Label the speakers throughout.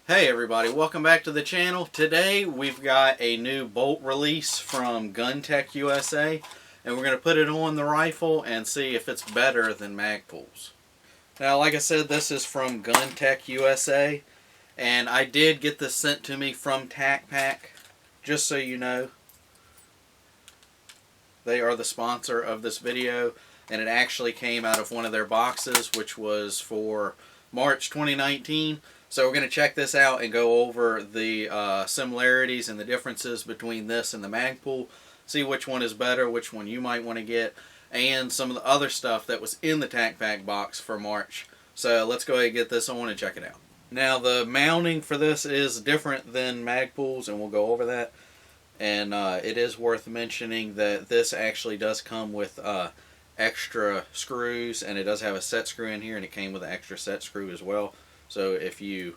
Speaker 1: Hey everybody, welcome back to the channel. Today we've got a new bolt release from Gun Tech USA, and we're going to put it on the rifle and see if it's better than Magpul's. Now, like I said, this is from Gun Tech USA, and I did get this sent to me from Tacpack, just so you know. They are the sponsor of this video, and it actually came out of one of their boxes, which was for March 2019. So we're going to check this out and go over the similarities and the differences between this and the Magpul. See which one is better, which one you might want to get, and some of the other stuff that was in the Tacpack box for March. So let's go ahead and get this on and check it out. Now the mounting for this is different than Magpul's, and we'll go over that. And it is worth mentioning that this actually does come with extra screws, and it does have a set screw in here, and it came with an extra set screw as well. So if you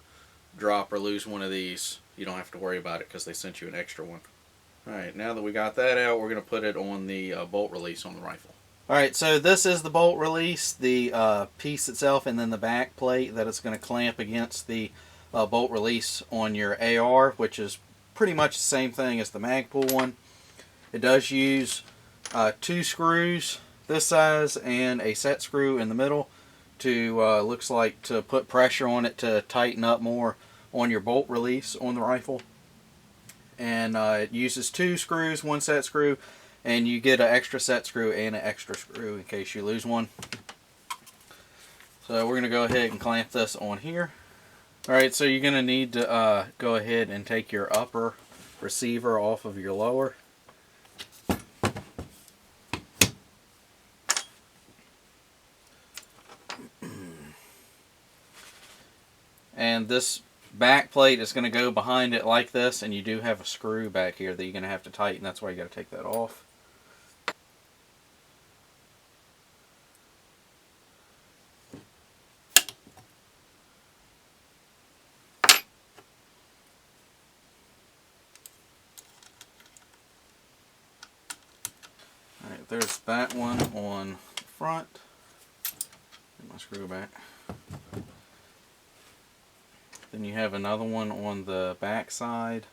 Speaker 1: drop or lose one of these, you don't have to worry about it because they sent you an extra one. Alright, now that we got that out, we're going to put it on the bolt release on the rifle. Alright, so this is the bolt release, the piece itself, and then the back plate that it's going to clamp against the bolt release on your AR, which is pretty much the same thing as the Magpul one. It does use 2 screws this size and a set screw in the middle to looks like to put pressure on it to tighten up more on your bolt release on the rifle. And it uses 2 screws, 1 set screw, and you get an extra set screw and an extra screw in case you lose one. So we're going to go ahead and clamp this on here. Alright, so you're going to need to go ahead and take your upper receiver off of your lower. And this back plate is going to go behind it like this, and you do have a screw back here that you're going to have to tighten. That's why you got to take that off. Alright, there's that one on the front. Get my screw back. Then you have another one on the back side.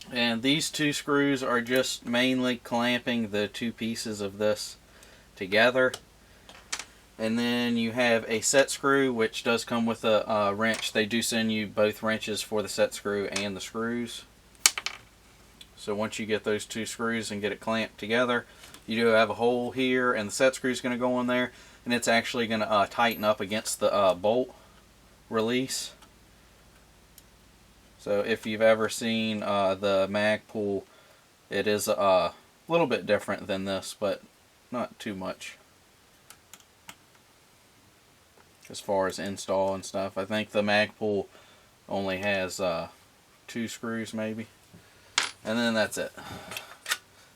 Speaker 1: And these 2 screws are just mainly clamping the 2 pieces of this together. And then you have a set screw, which does come with a wrench. They do send you both wrenches for the set screw and the screws. So once you get those 2 screws and get it clamped together, you do have a hole here, and the set screw is going to go in there, and it's actually going to tighten up against the bolt release. So if you've ever seen the Magpul, it is a little bit different than this, but not too much as far as install and stuff. I think the Magpul only has 2 screws maybe, and then that's it.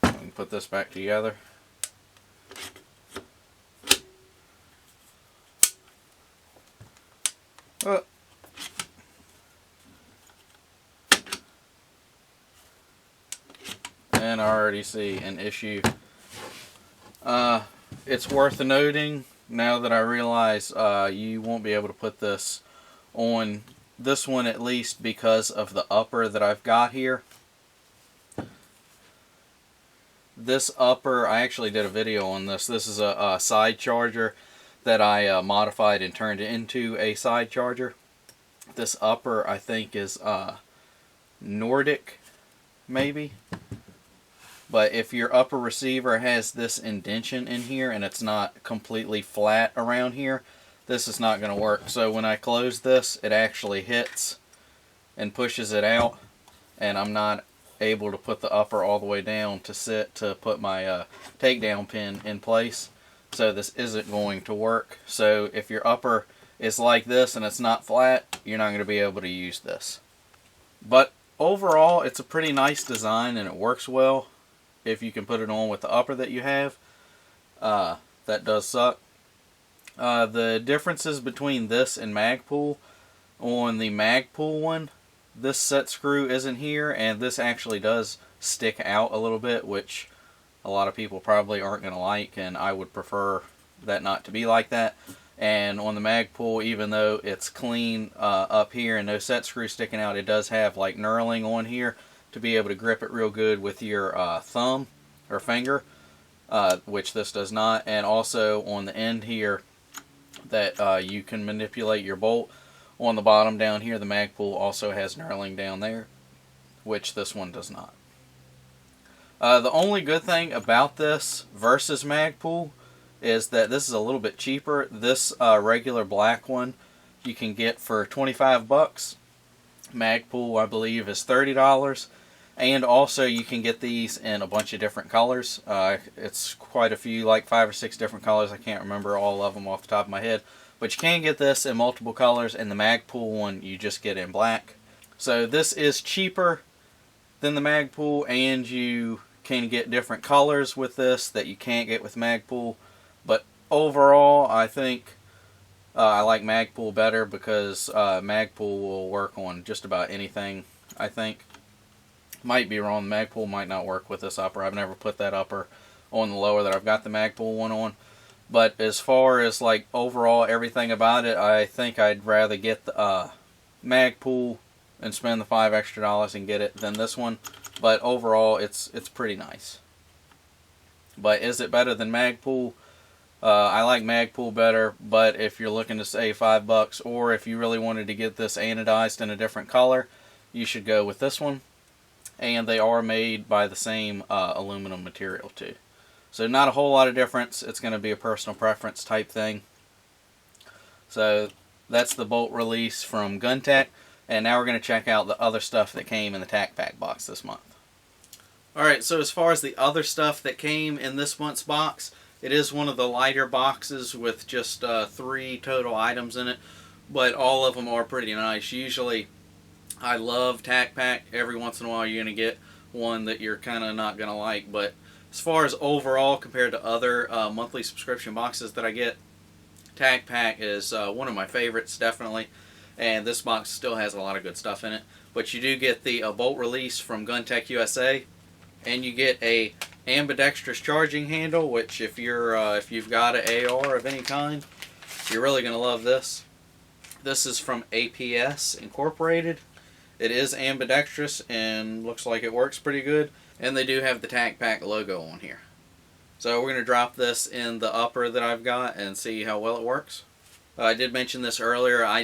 Speaker 1: We can put this back together. And I already see an issue. It's worth noting, now that I realize you won't be able to put this on this one, at least because of the upper that I've got here. This upper, I actually did a video on this. This is a side charger that I modified and turned into a side charger. This upper, I think, is Nordic, maybe. But if your upper receiver has this indentation in here and it's not completely flat around here, this is not going to work. So when I close this, it actually hits and pushes it out, and I'm not able to put the upper all the way down to sit to put my takedown pin in place. So this isn't going to work. So if your upper is like this and it's not flat, you're not going to be able to use this. But overall, it's a pretty nice design and it works well if you can put it on with the upper that you have. That does suck. The differences between this and Magpul, on the Magpul one, this set screw isn't here, and this actually does stick out a little bit, which a lot of people probably aren't going to like, and I would prefer that not to be like that. And on the Magpul, even though it's clean up here and no set screw sticking out, it does have like knurling on here to be able to grip it real good with your thumb or finger, which this does not. And also on the end here that you can manipulate your bolt. On the bottom down here, the Magpul also has knurling down there, which this one does not. The only good thing about this versus Magpul is that this is a little bit cheaper. This regular black one you can get for 25 bucks. Magpul, I believe, is $30. And also you can get these in a bunch of different colors. It's quite a few, like 5 or 6 different colors. I can't remember all of them off the top of my head. But you can get this in multiple colors, and the Magpul one you just get in black. So this is cheaper than the Magpul, and you can get different colors with this that you can't get with Magpul. But overall, I think I like Magpul better because Magpul will work on just about anything, I think. Might be wrong. Magpul might not work with this upper. I've never put that upper on the lower that I've got the Magpul one on. But as far as like overall everything about it, I think I'd rather get the Magpul and spend the $5 extra and get it than this one. But overall, it's pretty nice. But is it better than Magpul? I like Magpul better, but if you're looking to save $5, or if you really wanted to get this anodized in a different color, you should go with this one. And they are made by the same aluminum material too. So not a whole lot of difference. It's going to be a personal preference type thing. So that's the bolt release from GunTech. And now we're going to check out the other stuff that came in the Tacpack box this month. Alright, so as far as the other stuff that came in this month's box, it is one of the lighter boxes with just 3 total items in it. But all of them are pretty nice. Usually, I love Tacpack. Every once in a while you're going to get one that you're kind of not going to like. But as far as overall compared to other monthly subscription boxes that I get, Tacpack is one of my favorites, definitely. And this box still has a lot of good stuff in it. But you do get the bolt release from GunTech USA. And you get a ambidextrous charging handle, which if you've got an AR of any kind, you're really going to love this. This is from APS Incorporated. It is ambidextrous and looks like it works pretty good. And they do have the Tacpack logo on here. So we're going to drop this in the upper that I've got and see how well it works. I did mention this earlier. I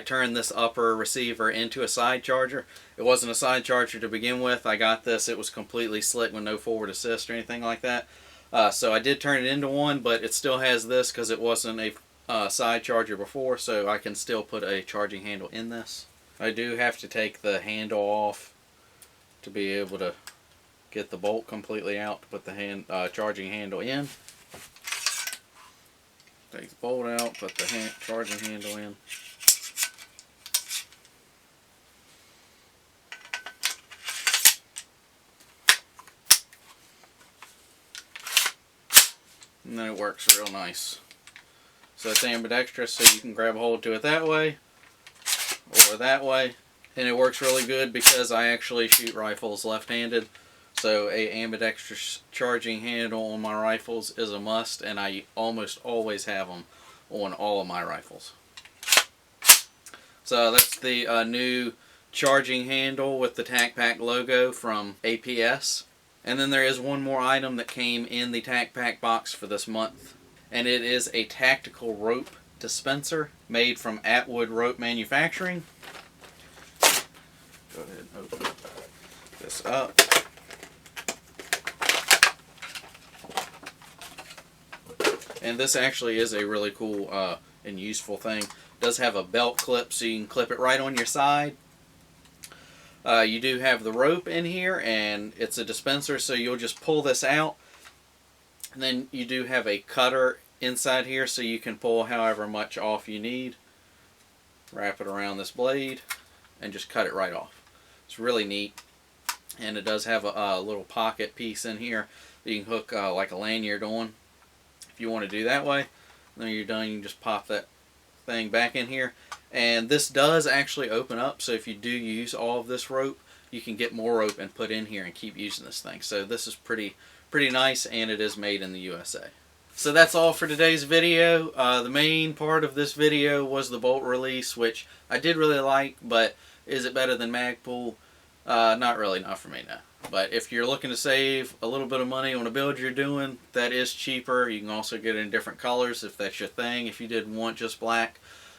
Speaker 1: turned this upper receiver into a side charger. It wasn't a side charger to begin with. I got this. It was completely slick with no forward assist or anything like that. So I did turn it into one, but it still has this because it wasn't a side charger before, so I can still put a charging handle in this. I do have to take the handle off to be able to get the bolt completely out to put the charging handle in. Take the bolt out, put the charging handle in. And then it works real nice. So it's ambidextrous, so you can grab a hold to it that way or that way. And it works really good because I actually shoot rifles left-handed. So a ambidextrous charging handle on my rifles is a must, and I almost always have them on all of my rifles. So that's the new charging handle with the Tacpack logo from APS. And then there is one more item that came in the Tacpack box for this month. And it is a tactical rope dispenser made from Atwood Rope Manufacturing. Go ahead and open this up. And this actually is a really cool and useful thing. It does have a belt clip so you can clip it right on your side. You do have the rope in here, and it's a dispenser, so you'll just pull this out. And then you do have a cutter inside here so you can pull however much off you need. Wrap it around this blade and just cut it right off. It's really neat. And it does have a little pocket piece in here that you can hook like a lanyard on. If you want to do that way, then you're done, you can just pop that thing back in here. And this does actually open up, so if you do use all of this rope, you can get more rope and put in here and keep using this thing. So this is pretty nice, and it is made in the USA. So that's all for today's video. The main part of this video was the bolt release, which I did really like, but is it better than Magpul? Not really, not for me, no. But if you're looking to save a little bit of money on a build you're doing, that is cheaper. You can also get it in different colors if that's your thing, if you didn't want just black.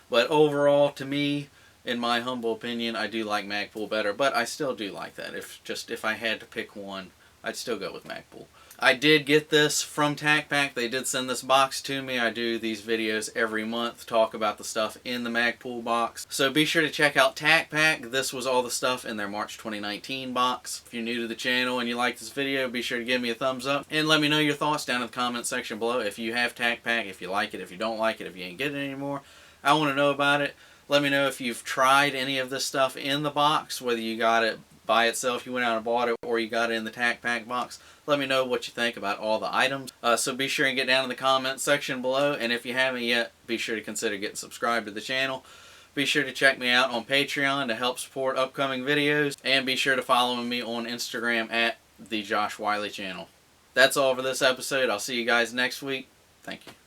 Speaker 1: But overall, to me, in my humble opinion, I do like Magpul better, but I still do like that. If I had to pick one, I'd still go with Magpul. I did get this from Tacpack. They did send this box to me. I do these videos every month, talk about the stuff in the Magpul box. So be sure to check out Tacpack. This was all the stuff in their March 2019 box. If you're new to the channel and you like this video, be sure to give me a thumbs up and let me know your thoughts down in the comment section below. If you have Tacpack, if you like it, if you don't like it, if you ain't getting it anymore, I want to know about it. Let me know if you've tried any of this stuff in the box, whether you got it by itself, you went out and bought it, or you got it in the Tacpack box. Let me know what you think about all the items. So be sure and get down in the comments section below, and if you haven't yet, be sure to consider getting subscribed to the channel. Be sure to check me out on Patreon to help support upcoming videos, and be sure to follow me on Instagram at the Josh Wiley channel. That's all for this episode. I'll see you guys next week. Thank you.